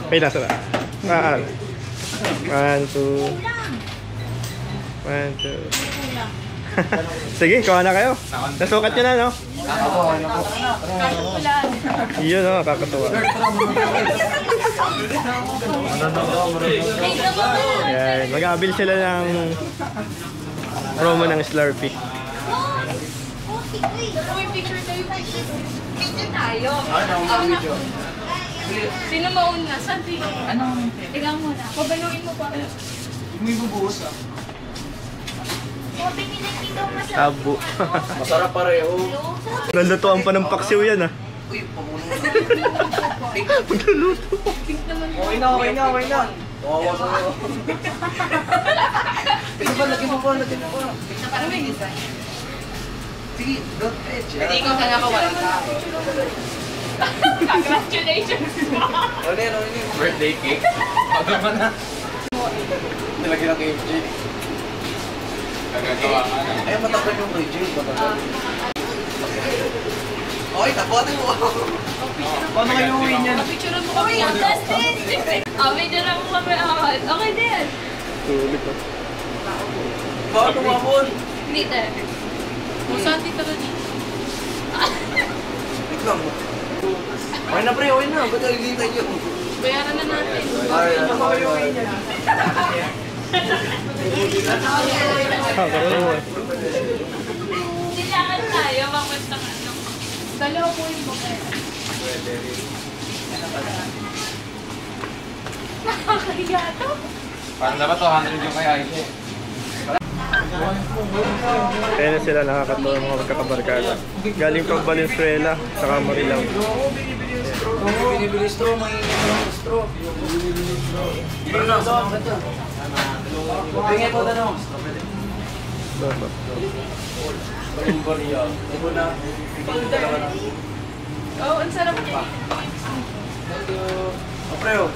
May nasa na. Ah, 1, 2. 1, 2. Sige, kuha na kayo. Nasukat nyo na, no? Iyon, no? Kakatuwa. Ayan, mag-aabil sila ng promo ng Slurpee. Uy, picture tayo. Picture tayo. Sino mauna? Saan tingin? Anong? Tingnan mo na. Pabaluin mo pa. May bubuhos ah. Tabo. Masarap pareho. Nalutuan pa ng paksiw yan, ah. Uy, pamuno na. Magluluto. Okay na. Kawawa sa iyo. Pwede ba, lagyan mo pa. Sige, don't edge. Hindi ko ka nakawala ka. Congratulations! Ano yan? Birthday cake? Pagod mo na. Nilagyan ng KFC. Nagagawa ka na. Ay, matagal yung KFC. Matagal. Okay, tapuatin mo. Paano kayo uwi niyan? Picture mo kami. Justin! Picture mo kami. Okay din. Tulit, ah. Baka tumapon. Hindi tayo. Saan dito ka dito? Wait lang. Okay na pre, okay na. Ba't tayo hintay niyo? Bayaran na natin. Ay, ano ba kayo uwi niyan? Kakatuwa. Kailangan tayo. Mapunta ka. Dalawa po yung bukay. Nakakahiya to. Parang dapat 200 yung kay Aisha. Kaya na sila nakakatuwa mga magkakabarkada. Galing pang Valenzuela, saka Marilao. Binibili straw, may straw. Dito na, saan ka dyan? Bingay po na no. Dapat. Ito na. Oo, ang sarap niya. Thank you. Apreo.